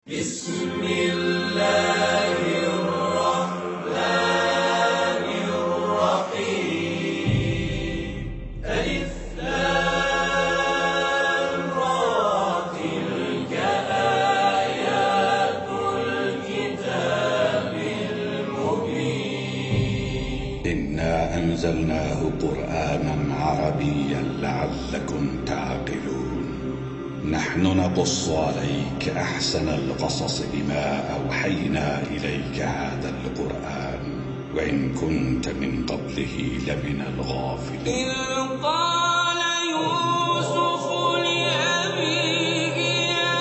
بسم الله الرحمن الرحيم ألف لام را تلك آيات الكتاب المبين إنا أنزلناه قرآنا عربيا لعلكم تعقلون نحن نقص عليك أحسن القصص بما أوحينا إليك هذا القرآن وإن كنت من قبله لمن الغافلين إذ قال يوسف لأبيه يا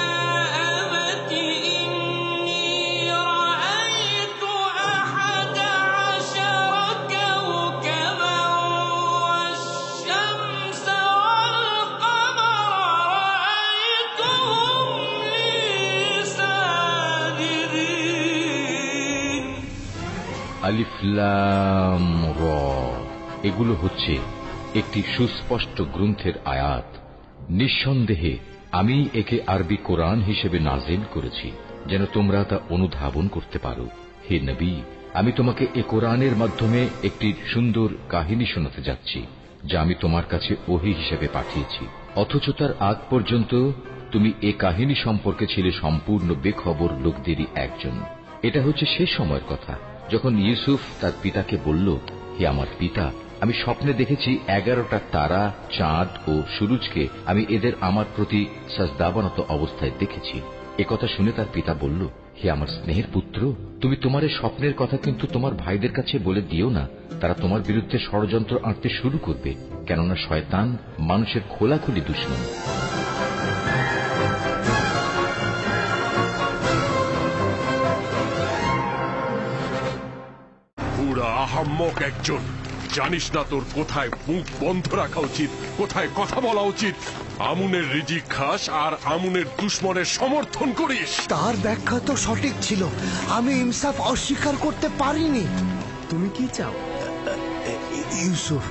أبت إني رأيت 11 كوكبا والشمس আলিফ লাম র এগুলো হচ্ছে একটি সুস্পষ্ট গ্রন্থের আয়াত। নিঃসন্দেহে আমি একে আরবি কোরআন হিসেবে নাজিল করেছি যেন তোমরা তা অনুধাবন করতে পারো। হে নবী, আমি তোমাকে এ কোরআনের মাধ্যমে একটি সুন্দর কাহিনী শোনাতে যাচ্ছি যা আমি তোমার কাছে ওহী হিসেবে পাঠিয়েছি, অথচ তার আগ পর্যন্ত তুমি এ কাহিনী সম্পর্কে ছিলে সম্পূর্ণ বেখবর লোকদেরই একজন। এটা হচ্ছে সে সময়ের কথা যখন ইউসুফ তার পিতাকে বলল, হে আমার পিতা, আমি স্বপ্নে দেখেছি 11টা তারা, চাঁদ ও সূরজকে আমি এদের আমার প্রতি সাজদাবনত অবস্থায় দেখেছি। একথা শুনে তার পিতা বলল, হে আমার স্নেহের পুত্র, তুমি তোমার এই স্বপ্নের কথা কিন্তু তোমার ভাইদের কাছে বলে দিও না, তারা তোমার বিরুদ্ধে ষড়যন্ত্র আঁটতে শুরু করবে, কেননা শয়তান মানুষের খোলাখুলি দুশমন। আহাম্মক একজন, জানিস না তোর কোথায় মুখ বন্ধ রাখা উচিত, কোথায় কথা বলা উচিত। আমুনের রিজিক খাস আর আমুনের দুশমনের সমর্থন করিস। তার ব্যাখ্যা তো সঠিক ছিল, আমি ইনসাফ অস্বীকার করতে পারিনি। তুমি কি চাও? ইউসুফ,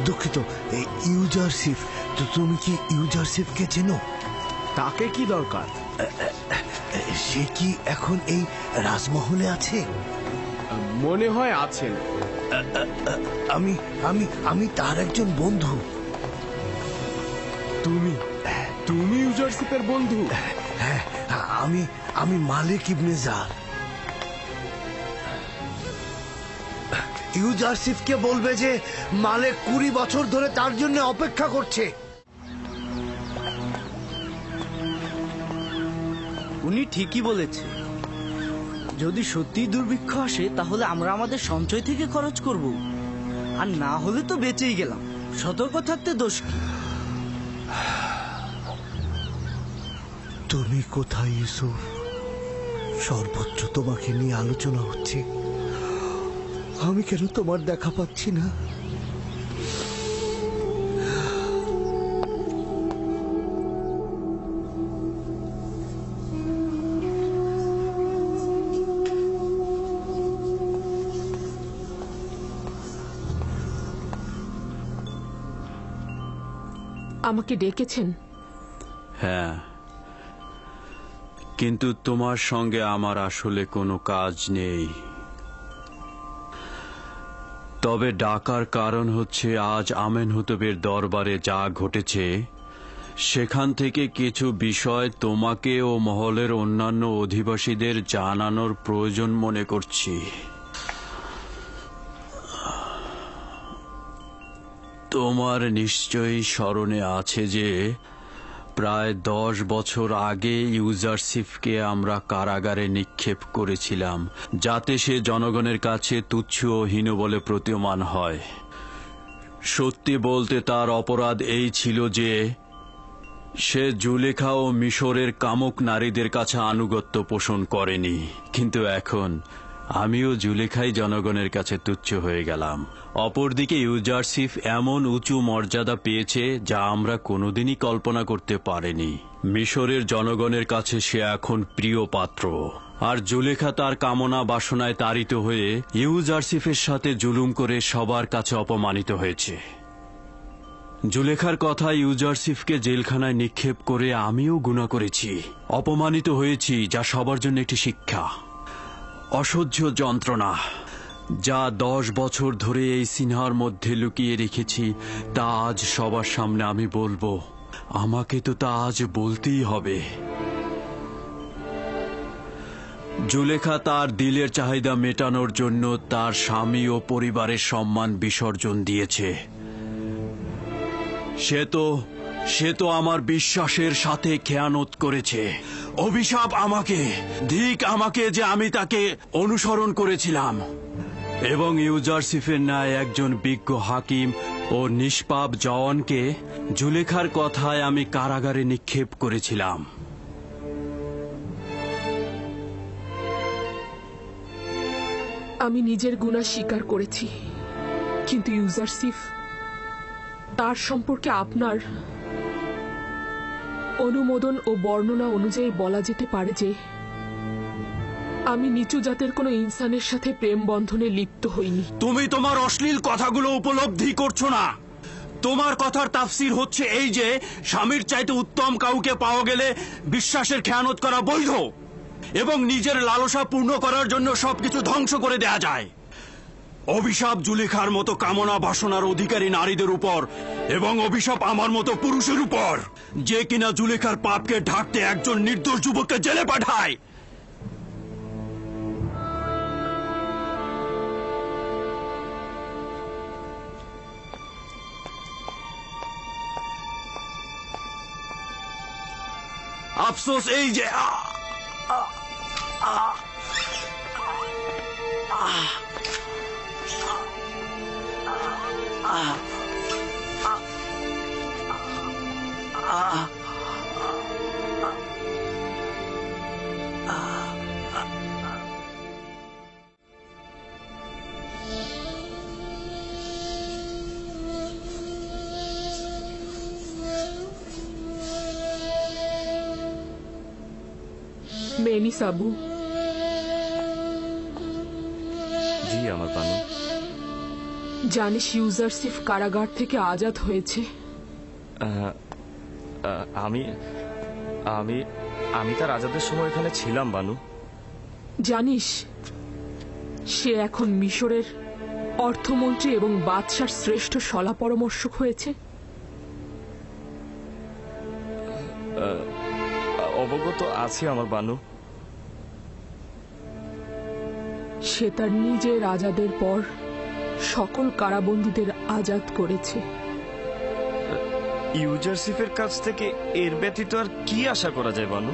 দুঃখিত, ইউজারশিপ। তো তুমি কি ইউজারশিপকে চেনো? তাকে কি দরকার? সে কি এখন এই রাজমহলে আছে? মনে হয় আছেন। আমি আমি আমি তার একজন বন্ধু। তুমি ইউজারশিপের বন্ধু? হ্যাঁ, আমি মালিক ইবনে জার। ইউজারশিপকে বলবে যে মালিক 20 বছর ধরে তার জন্য অপেক্ষা করছে। উনি ঠিকই বলেছে, যদি সত্যি দুর্ভিক্ষ আসে তাহলে আমরা আমাদের সঞ্চয় থেকে খরচ করব, আর না হলে তো বেঁচেই গেলাম। সতর্ক থাকতে দোষ কি? তুমি কোথায় ইউসুফ? সর্বত্র তোমাকে নিয়ে আলোচনা হচ্ছে, আমি কেন তোমার দেখা পাচ্ছি না? আমাকে ডেকেছেন? হ্যাঁ, কিন্তু তোমার সঙ্গে আমার আসলে কোনো কাজ নেই। তবে ডাকার কারণ হচ্ছে আজ আমেনহতেবের দরবারে যা ঘটেছে সেখান থেকে কিছু বিষয় তোমাকে ও মহলের অন্যান্য অধিবাসীদের জানানোর প্রয়োজন মনে করছি। তোমার নিশ্চয়ই স্মরণে আছে যে প্রায় 10 বছর আগে ইউজারশিপকে আমরা কারাগারে নিক্ষেপ করেছিলাম যাতে সে জনগণের কাছে তুচ্ছ ও হীন বলে প্রতীয়মান হয়। সত্যি বলতে তার অপরাধ এই ছিল যে সে জুলেখা ও মিশরের কামুক নারীদের কাছে আনুগত্য পোষণ করেনি, কিন্তু এখন আমিও জুলেখাই জনগণের কাছে তুচ্ছ হয়ে গেলাম। অপরদিকে ইউজারশিপ এমন উঁচু মর্যাদা পেয়েছে যা আমরা কোনোদিনই কল্পনা করতে পারিনি। মিশরের জনগণের কাছে সে এখন প্রিয় পাত্র, আর জুলেখা তার কামনা বাসনায় তাড়িত হয়ে ইউজারশিপের সাথে জুলুম করে সবার কাছে অপমানিত হয়েছে। জুলেখার কথা ইউজারসিফকে জেলখানায় নিক্ষেপ করে আমিও গুনাহ করেছি, অপমানিত হয়েছি, যা সবার জন্য একটি শিক্ষা। অসহ্য যন্ত্রণা যা 10 বছর ধরে এই সিনহার মধ্যে লুকিয়ে রেখেছি, তা আজ সবার সামনে আমি বলবো। আমাকে তো তা আজ বলতেই হবে। জুলেখা তার দিলের চাহিদা মেটানোর জন্য তার স্বামী ও পরিবারের সম্মান বিসর্জন দিয়েছে। সে তো আমার বিশ্বাসের সাথে খেয়ানত করেছে। অভিশাপ আমাকে, ধিক আমাকে যে আমি তাকে অনুসরণ করেছিলাম এবং ইউজারসিফের ন্যায় একজন বিজ্ঞ হাকিম ও নিষ্পাপ জওয়ানকে জুলেখার কথায় আমি কারাগারে নিক্ষেপ করেছিলাম। আমি নিজের গুনাহ স্বীকার করেছি, কিন্তু ইউজারসিফ, তার সম্পর্কে আপনার অনুমোদন ও বর্ণনা অনুযায়ী বলা যেতে পারে যে আমি নিচু জাতের কোনো ইনসানের সাথে প্রেম বন্ধনে লিপ্ত হইনি। তুমি তোমার অশ্লীল কথাগুলো উপলব্ধি করছো না। তোমার কথার তাফসীর হচ্ছে এই যে স্বামীর চাইতে উত্তম কাউকে পাওয়া গেলে বিশ্বাসের খেয়ানত করা বৈধ এবং নিজের লালসা পূর্ণ করার জন্য সবকিছু ধ্বংস করে দেয়া যায়। অভিশাপ জুলেখার মতো কামনা বাসনার অধিকারী নারীদের উপর এবং অভিশাপ আমার মতো পুরুষের উপর, যে কিনা জুলেখার পাপকে ঢাকতে একজন নির্দোষ যুবককে জেলে পাঠায়। আফসোস এই যে মেনি সাবু। জি আমার বানু। জানিস ইউজারসিফ কারাগার থেকে আজাদ হয়েছে? আমি আমি আমি তার আজাদের সময় এখানে ছিলাম বানু। জানিস সে এখন মিশরের অর্থমন্ত্রী এবং বাদশার শ্রেষ্ঠ সলা পরামর্শক হয়েছে। অবগত আছি আমার বানু। সে তার নিজের আজাদের পর সকল কারাবন্দীদের আজাদ করেছে। ইউজারসিফের কাছ থেকে এর ব্যতীত আর কি আশা করা যায় বানু?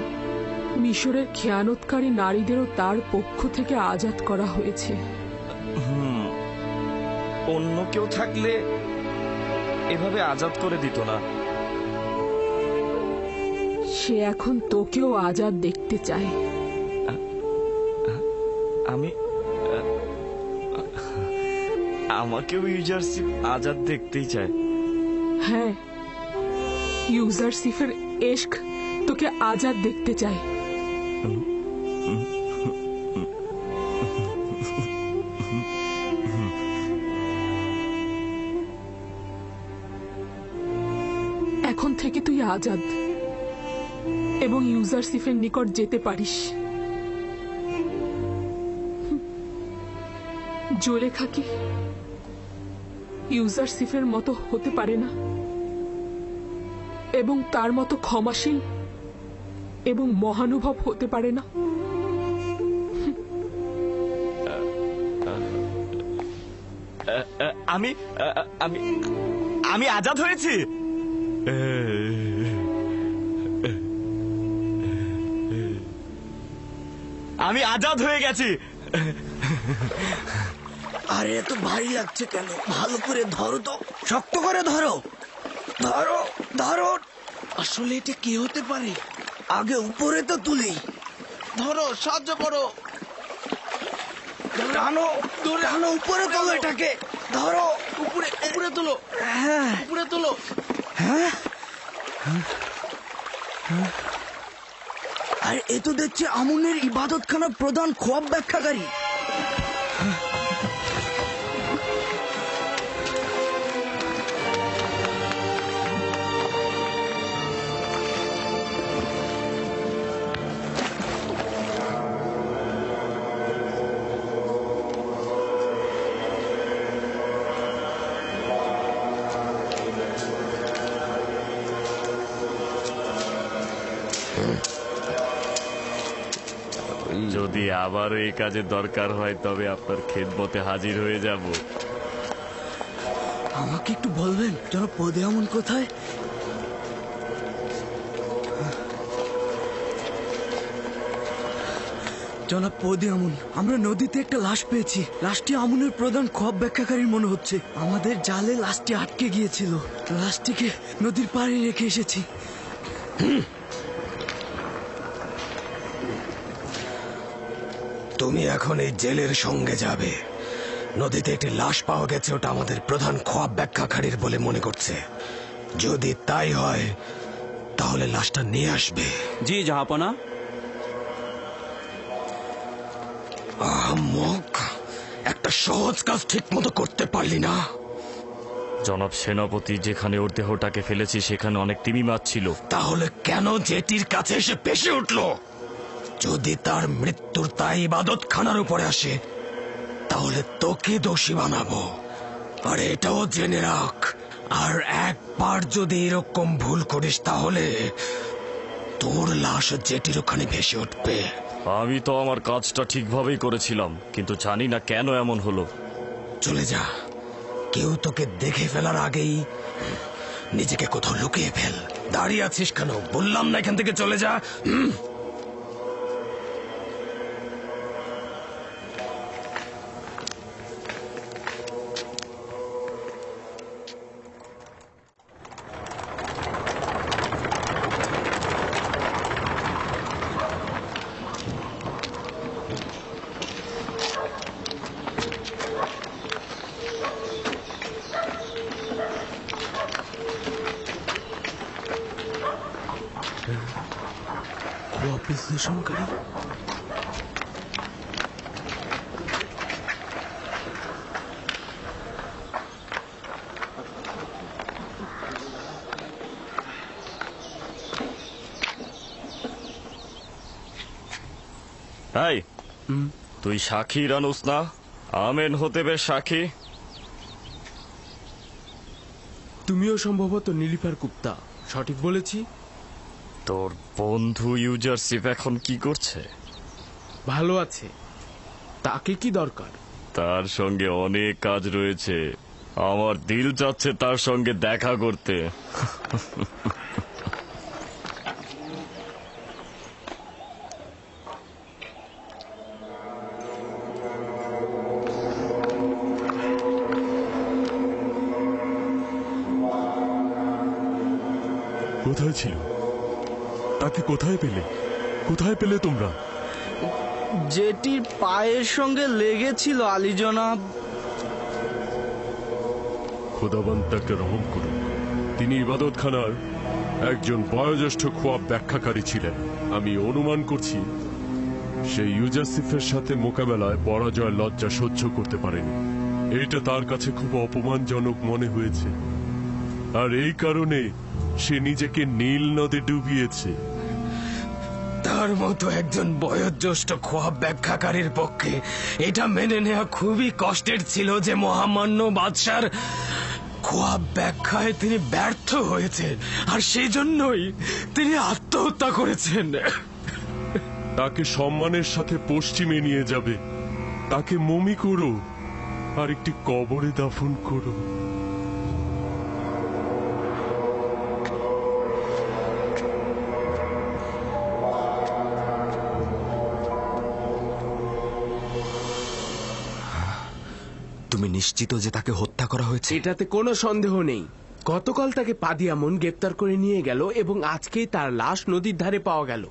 মিশরের খেয়ানতকারী নারীদেরও তার পক্ষ থেকে আজাদ করা হয়েছে। অন্য কেউ থাকলে এভাবে আজাদ করে দিত না। সে এখন তোকেও আজাদ দেখতে চায়। আমাকেও ইউজারসিফ আজাদ দেখতেই চায়। হ্যাঁ, ইউজারসিফের এশক তোকে আজাদ দেখতে চায়। এখন থেকে তুই আজাদ এবং ইউজারসিফের নিকট যেতে পারিস। জুলেখা কি ইউজারসিফের মতো হতে পারে না এবং তার মতো ক্ষমাশীল এবং মহানুভব হতে পারে না? আমি আমি আমি আজাদ হয়েছি। আমি আজাদ হয়ে গেছি। আরে এত ভারী লাগছে কেন? ভালো করে ধরো তো, শক্ত করে ধরো, ধরো ধরো। আসলে এটা কি হতে পারে? আগে উপরে তো তুলি। ধরো, সাহায্য করো, টানো টানো, উপরে তোলো এটাকে, ধরো, উপরে উপরে তোলো। হ্যাঁ, উপরে তোলো। হ্যাঁ, আর এ তো দেখছি আমুনের ইবাদতখানার প্রধান খোয়াব ব্যাখ্যাকারী। যদি আবারও এই কাজে দরকার হয় তবে আপনার খেদমতে হাজির হয়ে যাব। আমাকে একটু বলবেন জনাব পদে আমন কোথায়? জনাব পদে আমন, আমরা নদীতে একটা লাশ পেয়েছি। লাশটি আমনের প্রধান খোয়াব ব্যাখ্যাকারীর মনে হচ্ছে। আমাদের জালে লাশটি আটকে গিয়েছিল। লাশটিকে নদীর পাড়ে রেখে এসেছি। তুমি এখন এই জেলের সঙ্গে যাবে। নদীতে একটি লাশ পাওয়া গেছে, ওটা আমাদের প্রধান খোয়াব ব্যাখ্যাকারীর বলে মনে করছে। যদি তাই হয় তাহলে লাশটা নিয়ে আসবে। জি জাহাপনা। আহম্মক, একটা সহজ কাজ ঠিক মতো করতে পারলি না। জনাব সেনাপতি, যেখানে ওর দেহটাকে ফেলেছি সেখানে অনেক তিমি মাছ ছিল। তাহলে কেন জেটির কাছে এসে পেশে উঠল? যদি তার মৃত্যুর তাই ইবাদত খানার উপরে আসে তাহলে তোকে দোষী বানাবো। আর এটাও জেনে রাখ, আর একবার যদি এরকম ভুল করিস তাহলে তোর লাশ জেটির ওখানে ভেসে উঠবে। আমি তো আমার কাজটা ঠিকভাবেই করেছিলাম, কিন্তু জানি না কেন এমন হলো। চলে যা, কেউ তোকে দেখে ফেলার আগেই নিজেকে কোথাও লুকিয়ে ফেল। দাঁড়িয়ে আছিস কেন? বললাম না এখান থেকে চলে যা। খোয়াব বিশ্লেষণকারী। এই, তুই সাক্ষী রানুস না? আমেন হতে বেশ সাক্ষী। তুমিও সম্ভবত নীলিফার গুপ্তা, সঠিক বলেছি? তোর বন্ধু ইউজারশিপ এখন কি করছে? ভালো আছে। তাকে কি দরকার? তার সঙ্গে অনেক কাজ রয়েছে। আমার দিল চাচ্ছে তার সঙ্গে দেখা করতে। কোথায় ছিল? তাকে কোথায় পেলে? কোথায় পেলে তোমরা? জেটির পায়ের সঙ্গে লেগেছিল আলী জনাব। খোদাবন্ত তাকে রহম করুন। তিনি ইবাদতখানার একজন বয়োজ্যেষ্ঠ খোয়াব ব্যাখ্যাকারী ছিলেন। আমি অনুমান করছি সেই ইউজারসিফের সাথে মোকাবেলায় পরাজয় লজ্জা সহ্য করতে পারেনি। এটা তার কাছে খুব অপমানজনক মনে হয়েছে, আর এই কারণে সে নিজেকে নীল নদে ডুবিয়েছে। তার মতো একজন বয়োজ্যেষ্ঠ খোয়াব ব্যাখ্যাকারীর পক্ষে এটা মেনে নেওয়া খুবই কষ্টের ছিল যে মহামান্য বাদশার খোয়াব ব্যাখ্যায় তিনি ব্যর্থ হয়েছেন, আর সেই জন্যই তিনি আত্মহত্যা করেছেন। তাকে সম্মানের সাথে পশ্চিমে নিয়ে যাবে, তাকে মমি করো আর একটি কবরে দাফন করো। তুমি নিশ্চিত যে তাকে হত্যা করা হয়েছে? এটাতে কোনো সন্দেহ নেই। গতকাল তাকে পাদিয়ামন গ্রেপ্তার করে নিয়ে গেল এবং আজকেই তার লাশ নদীর ধারে পাওয়া গেল।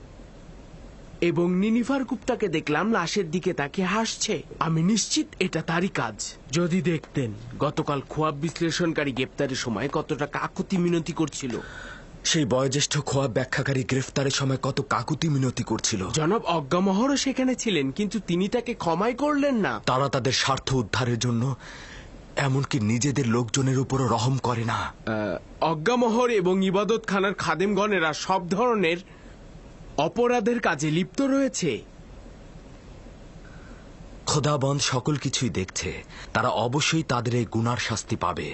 এবং নিনিফার গুপ্তাকে দেখলাম লাশের দিকে তাকে হাসছে। আমি নিশ্চিত এটা তারই কাজ। যদি দেখতেন গতকাল খোয়াব বিশ্লেষণকারী গ্রেপ্তারের সময় কতটা কাকুতি মিনতি করছিল। সেই বয়োজ্যেষ্ঠ খোয়াব ব্যাখ্যাকারী গ্রেফতারের সময় কত কাকুতি মিনতি করছিল। জনাব অজ্ঞামহরও সেখানে ছিলেন, কিন্তু তিনি তাকে ক্ষমাই করলেন না। তারা তাদের স্বার্থ উদ্ধারের জন্য এমনকি নিজেদের লোকজনের উপরও রহম করে না। অজ্ঞামহর এবং ইবাদত খানার খাদেমগণেরা সব ধরনের অপরাধের কাজে লিপ্ত রয়েছে। খোদাবন্দ সকল কিছুই দেখছে, তারা অবশ্যই তাদের এই গুনার শাস্তি পাবে।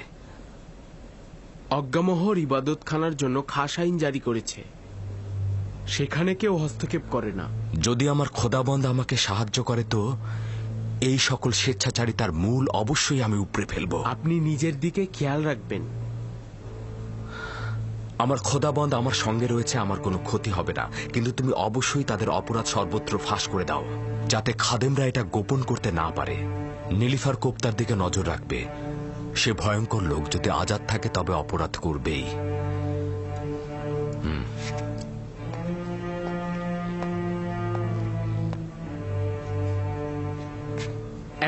অজ্ঞামহর ইবাদত খানার জন্য খাস আইন জারি করেছে। সেখানে কেউ হস্তক্ষেপ করে না। যদি আমার খোদাবন্দ আমাকে সাহায্য করে তো এই সকল স্বেচ্ছাচারিতার মূল অবশ্যই আমি উপড়ে ফেলব। আপনি নিজের দিকে খেয়াল রাখবেন। আমার খোদাবন্দ আমার সঙ্গে রয়েছে, আমার কোনো ক্ষতি হবে না, কিন্তু তুমি অবশ্যই তাদের অপরাধ সর্বত্র ফাঁস করে দাও, যাতে খাদেমরা এটা গোপন করতে না পারে। নীলিফার কোপ্তার দিকে নজর রাখবে। সে ভয়ঙ্কর লোক, যদি আজাদ থাকে তবে অপরাধ করবেই।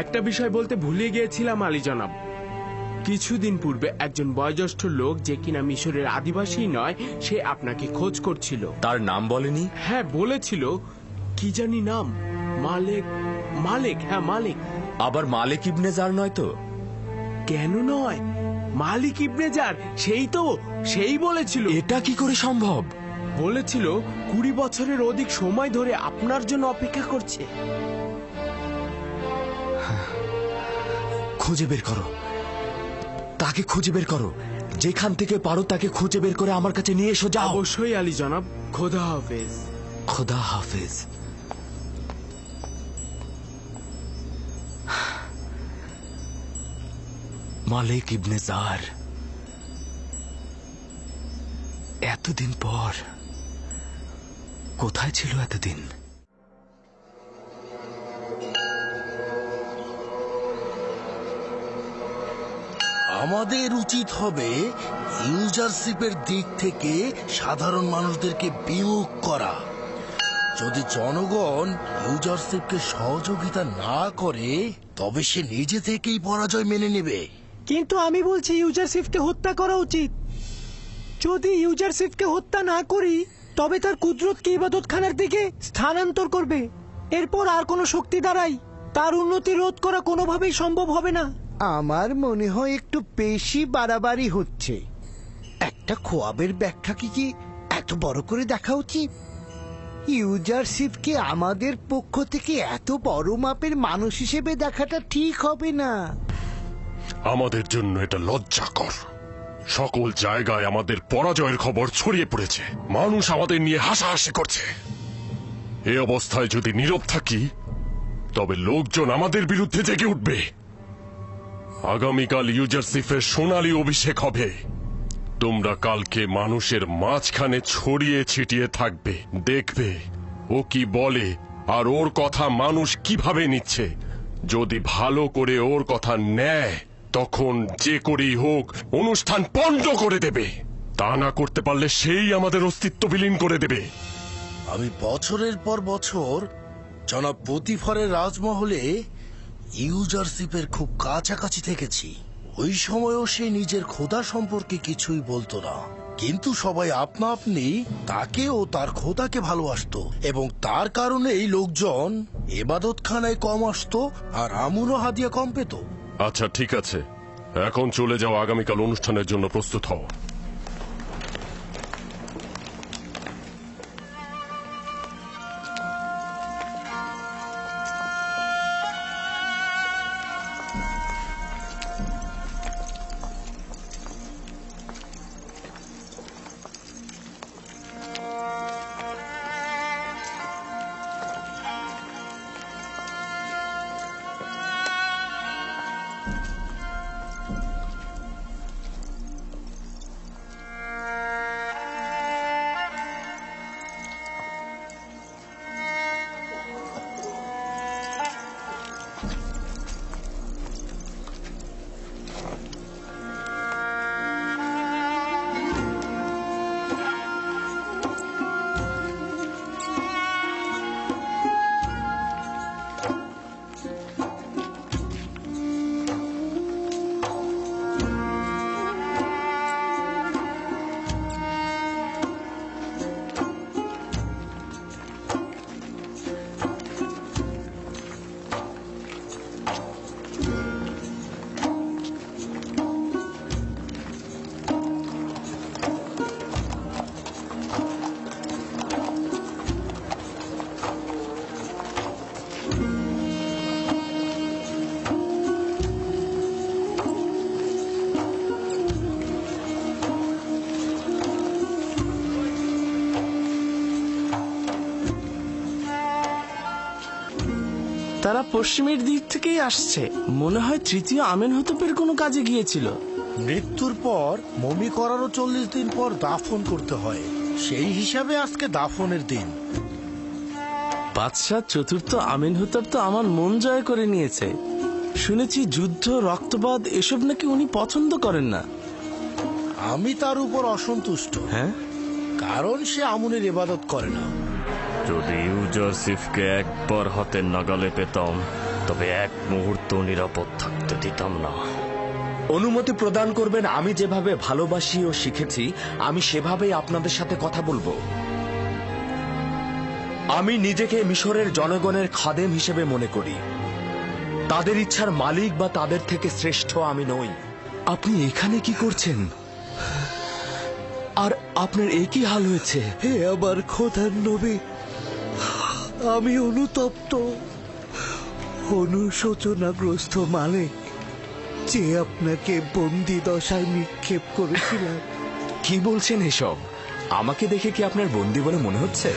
একটা বিষয় বলতে ভুলে গিয়েছিলাম আলী জনাব। কিছুদিন পূর্বে একজন বয়োজ্যেষ্ঠ লোক, যে কিনা মিশরের আদিবাসী নয়, সে আপনাকে খোঁজ করছিল। তার নাম বলেনি? হ্যাঁ বলেছিল, কি জানি নাম, মালেক। মালেক, হ্যাঁ মালেক। আবার মালিক ইবনে জার নয় তো? কেন নয়, মালিক ইবনে জার, সেই বলেছিল। এটা কি করে সম্ভব? বলেছিল 20 বছরের অধিক সময় ধরে আপনার জন্য অপেক্ষা করছে। খুঁজে বের করো, তাকে খুঁজে বের করো। যেখান থেকে পারো তাকে খুঁজে বের করে আমার কাছে নিয়ে এসো। যাও। অবশ্যই আলী জনাব। খোদা হাফেজ। খোদা হাফেজ। মালিক ইবনে জার, এতদিন পর কোথায় ছিল এতদিন? আমাদের উচিত হবে ইউজারশিপের দিক থেকে সাধারণ মানুষদেরকে বিমুখ করা। যদি জনগণ ইউজারশিপকে সহযোগিতা না করে তবে সে নিজে থেকেই পরাজয় মেনে নেবে। কিন্তু আমি বলছি ইউজারশিপকে হত্যা করা উচিত। যদি ইউজারশিপকে হত্যা না করি তবে তার কুদরতকে ইবাদতখানার দিকে স্থানান্তর করবে। এরপর আর কোনো শক্তি দ্বারাই তার উন্নতি রোধ করা কোনোভাবেই সম্ভব হবে না। আমার মনে হয় একটু বেশি বাড়াবাড়ি হচ্ছে। একটা খোয়াবের ব্যাখ্যা কি এত বড় করে দেখা উচিত? ইউজারশিপকে আমাদের পক্ষ থেকে এত বড় মাপের মানুষ হিসেবে দেখাটা ঠিক হবে না। আমাদের জন্য এটা লজ্জাকর। সকল জায়গায় আমাদের পরাজয়ের খবর ছড়িয়ে পড়েছে, মানুষ আমাদের নিয়ে হাসাহাসি করছে। এই অবস্থায় যদি নীরব থাকি তবে লোকজন আমাদের বিরুদ্ধে জেগে উঠবে। আগামীকাল ইউজারশিপের সোনালী অভিষেক হবে। তোমরা কালকে মানুষের মাঝখানে ছড়িয়ে ছিটিয়ে থাকবে, দেখবে ও কি বলে আর ওর কথা মানুষ কিভাবে নিচ্ছে। যদি ভালো করে ওর কথা নেয় তখন যে করেই হোক অনুষ্ঠান পণ্ড করে দেবে। তা না করতে পারলে সেই আমাদের অস্তিত্ব বিলীন করে দেবে। আমি বছরের পর বছর জনাব পতিফারের রাজমহলে ইউজারশিপের খুব কাছাকাছি থেকেছি। ওই সময়ও সে নিজের খোদা সম্পর্কে কিছুই বলতো না, কিন্তু সবাই আপনা আপনি তাকে ও তার খোদাকে ভালোবাসতো এবং তার কারণেই লোকজন ইবাদতখানায় কম আসতো আর আমুন ও হাদিয়া কম পেত। আচ্ছা ঠিক আছে, এখন চলে যাও, আগামীকাল অনুষ্ঠানের জন্য প্রস্তুত হও। তারা পশ্চিমের দিক থেকেই আসছে। মনে হয় তৃতীয় আমেনহতপের কোনো কাজে গিয়েছিল। মৃত্যুর পর মমি করারও 40 দিন পর দাফন করতে হয়, সেই হিসাবে আজকে দাফনের দিন। বাদশাহ চতুর্থ আমেনহতপ তো আমার মন জয় করে নিয়েছে। শুনেছি যুদ্ধ, রক্তপাত এসব নাকি উনি পছন্দ করেন না। আমি তার উপর অসন্তুষ্ট। হ্যাঁ, কারণ সে আমুনের ইবাদত করে না। যদি ইউজারসিফকে একবার হাতের নাগালে পেতাম তবে এক মুহূর্ত নিরাপদ থাকতে দিতাম না। অনুমতি প্রদান করবেন, আমি যেভাবে ভালোবাসি ও শিখেছি আমি সেভাবেই আপনাদের সাথে কথা বলবো। আমি নিজেকে মিশরের জনগণের খাদেম হিসেবে মনে করি। তাদের ইচ্ছার মালিক বা তাদের থেকে শ্রেষ্ঠ আমি নই। আপনি এখানে কি করছেন? আর আপনার এই কি হাল হয়েছে? হে আমার খোদার নবী, আমি অনুতপ্ত, অনুশোচনাগ্রস্ত মালিক, যে আপনাকে বন্দি দশায় নিক্ষেপ করেছিলাম। কি বলছেন এসব? আমাকে দেখে কি আপনার বন্দী বলে মনে হচ্ছে?